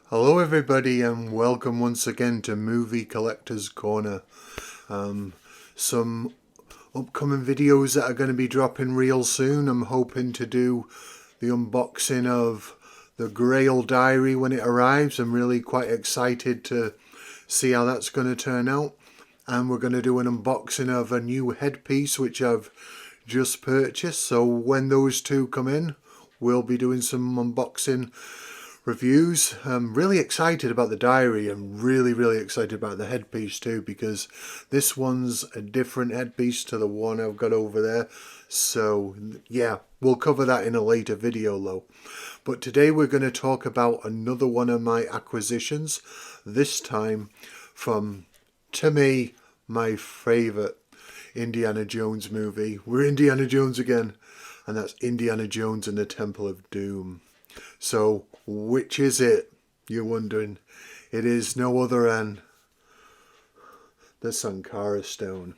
Hello everybody and welcome once again to Movie Collector's Corner. Some upcoming videos that are going to be dropping real soon. I'm hoping to do the unboxing of the Grail Diary when it arrives. I'm really quite excited to see how that's going to turn out. And we're going to do an unboxing of a new headpiece which I've just purchased. So when those two come in, we'll be doing some unboxing reviews. I'm really excited about the diary. I'm really excited about the headpiece too, because this one's a different headpiece to the one I've got over there. So yeah, we'll cover that in a later video though. But today we're going to talk about another one of my acquisitions, this time from, to me, my favourite Indiana Jones movie. We're Indiana Jones again, and that's Indiana Jones and the Temple of Doom. So, which is it? You're wondering. It is no other than the Sankara stone.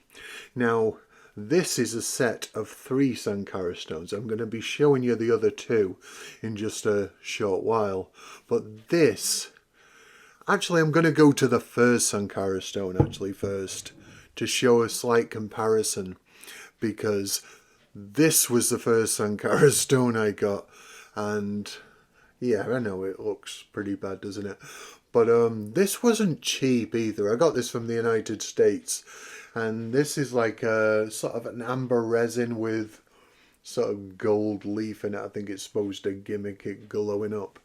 Now, this is a set of 3 Sankara stones. I'm going to be showing you the other 2 in just a short while. But this, actually I'm going to go to the first Sankara stone first to show a slight comparison, because this was the first Sankara stone I got, and yeah, I know it looks pretty bad, doesn't it? But this wasn't cheap either. I got this from the United States, and this is like a sort of an amber resin with sort of gold leaf in it. I think it's supposed to gimmick it glowing up.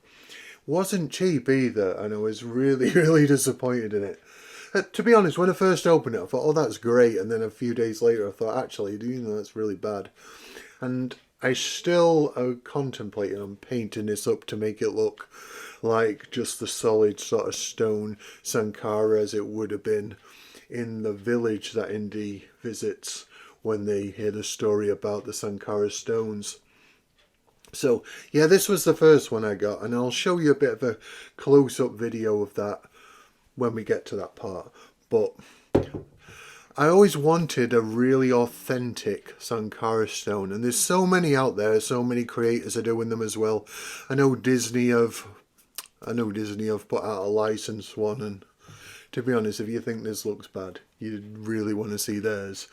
Wasn't cheap either, and I was really disappointed in it. To be honest, when I first opened it, I thought, oh, that's great. And then a few days later, I thought, actually, do you know, that's really bad. And I still contemplating on painting this up to make it look like just the solid sort of stone Sankara as it would have been in the village that Indy visits when they hear the story about the Sankara stones. So yeah, this was the first one I got, and I'll show you a bit of a close-up video of that when we get to that part. But I always wanted a really authentic Sankara stone, and there's so many out there, so many creators are doing them as well. I know Disney have put out a licensed one, and to be honest, if you think this looks bad, you really want to see theirs.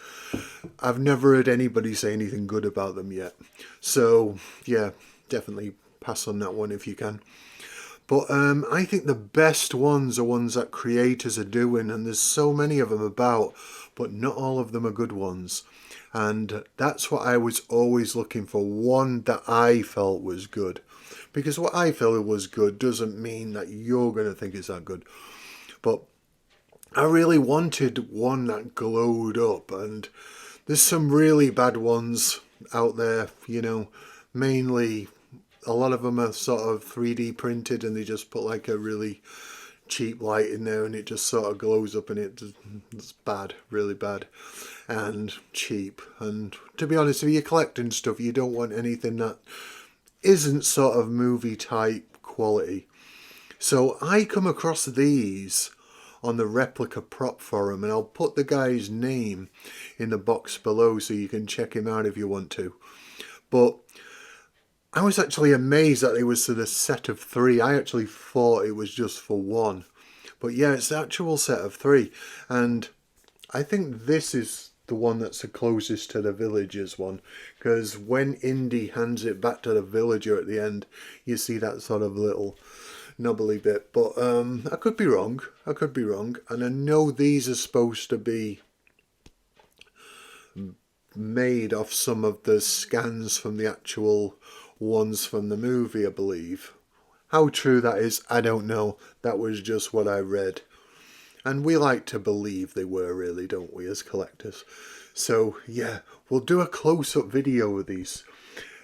I've never heard anybody say anything good about them yet. So yeah, definitely pass on that one if you can. But I think the best ones are ones that creators are doing, and there's so many of them about, but not all of them are good ones. And that's what I was always looking for, one that I felt was good. Because what I felt was good doesn't mean that you're going to think it's that good. But I really wanted one that glowed up, and there's some really bad ones out there, you know, mainly a lot of them are sort of 3D printed, and they just put like a really cheap light in there and it just sort of glows up, and it's bad, really bad and cheap. And to be honest, if you're collecting stuff, you don't want anything that isn't sort of movie type quality. So I come across these on the replica prop forum, and I'll put the guy's name in the box below so you can check him out if you want to. But I was actually amazed that it was to the set of 3. I actually thought it was just for 1. But yeah, it's the actual set of 3. And I think this is the one that's the closest to the villagers one. Because when Indy hands it back to the villager at the end, you see that sort of little knobbly bit. But I could be wrong. I could be wrong. And I know these are supposed to be made off some of the scans from the actual ones from the movie, I believe. How true that is, I don't know. That was just what I read. And we like to believe they were, really, don't we, as collectors? So, yeah, we'll do a close-up video of these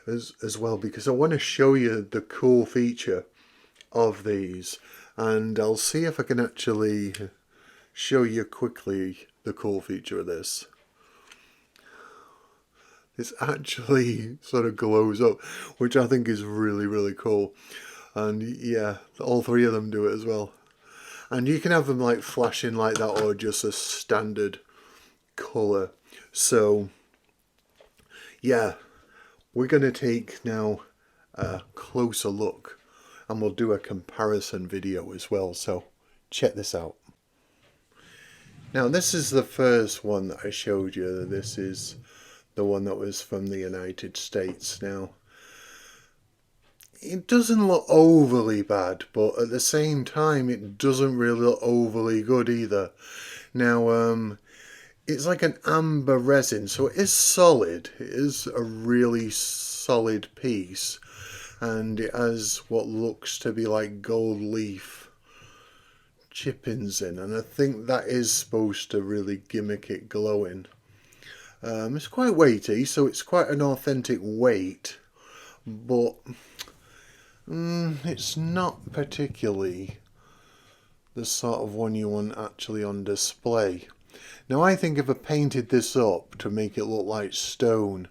as well, because I want to show you the cool feature of these. And I'll see if I can actually show you quickly the cool feature of this. This actually sort of glows up, which I think is really cool. And yeah, all 3 of them do it as well. And you can have them like flashing like that, or just a standard colour. So yeah, we're going to take now a closer look and we'll do a comparison video as well, so check this out. Now this is the first one that I showed you. This is the one that was from the United States. Now it doesn't look overly bad, but at the same time it doesn't really look overly good either. Now it's like an amber resin, so it is solid. It is a really solid piece, and it has what looks to be like gold leaf chippings in, and I think that is supposed to really gimmick it glowing. It's quite weighty, so it's quite an authentic weight, but it's not particularly the sort of one you want actually on display. Now I think if I painted this up to make it look like stone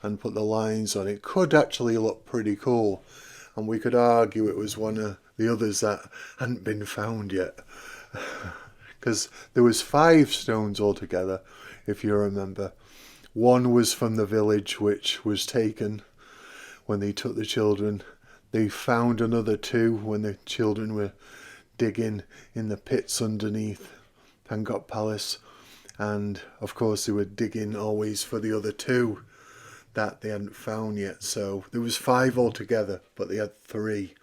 and put the lines on, it could actually look pretty cool, and we could argue it was one of the others that hadn't been found yet, because there was 5 stones altogether, if you remember. One was from the village, which was taken when they took the children. They found another 2 when the children were digging in the pits underneath Pankot Palace, and of course they were digging always for the other 2 that they hadn't found yet. So there was 5 altogether, but they had 3.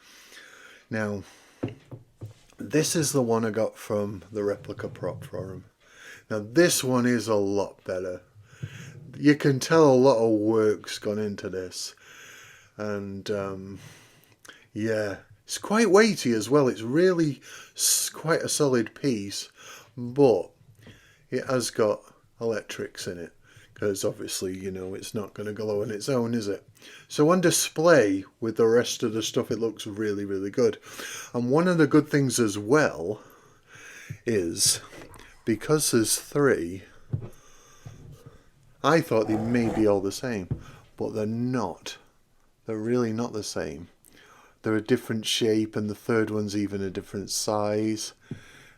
Now this is the one I got from the replica prop forum. Now this one is a lot better. You can tell a lot of work's gone into this, and yeah, it's quite weighty as well. It's really quite a solid piece, but it has got electrics in it, because obviously, you know, it's not going to glow on its own, is it? So on display with the rest of the stuff, it looks really, really good. And one of the good things as well is, because there's 3, I thought they may be all the same, but they're not. They're really not the same. They're a different shape, and the third one's even a different size,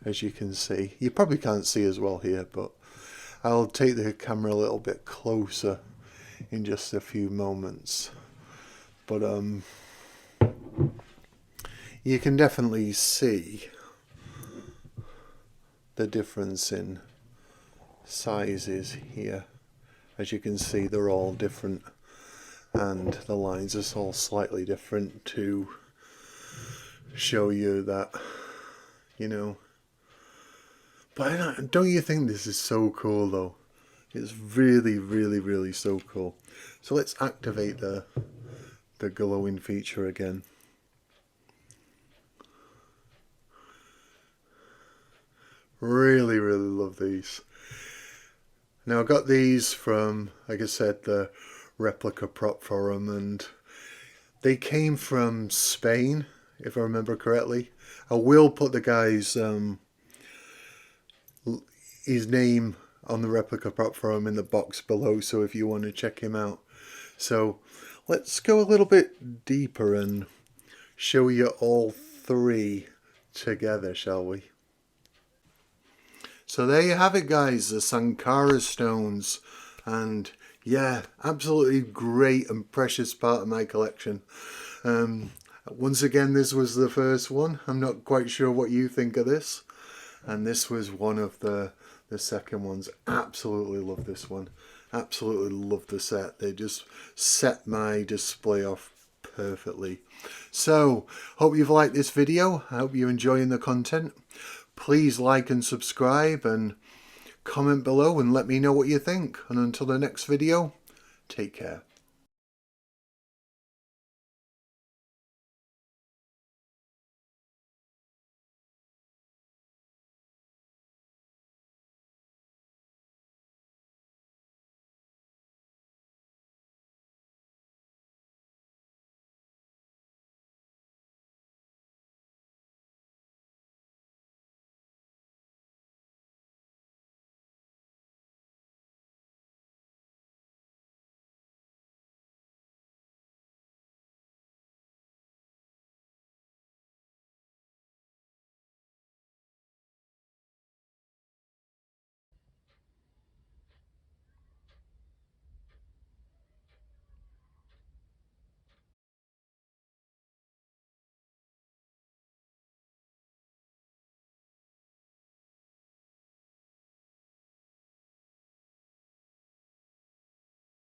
as you can see. You probably can't see as well here, but I'll take the camera a little bit closer in just a few moments. But you can definitely see the difference in sizes here. As you can see, they're all different, and the lines are all slightly different to show you that, you know. But don't you think this is so cool though? It's really, really, really so cool. So let's activate the glowing feature again. Really, really love these. Now I got these from, like I said, the replica prop forum, and they came from Spain, if I remember correctly. I will put the guy's his name on the replica prop forum in the box below, so if you want to check him out. So let's go a little bit deeper and show you all 3 together, shall we? So there you have it, guys, the Sankara stones, and yeah, absolutely great and precious part of my collection. Once again, this was the first one. I'm not quite sure what you think of this, and this was one of the second ones. Absolutely love this one. Absolutely love the set. They just set my display off perfectly. So hope you've liked this video. I hope you're enjoying the content. Please like and subscribe and comment below and let me know what you think. And until the next video, take care.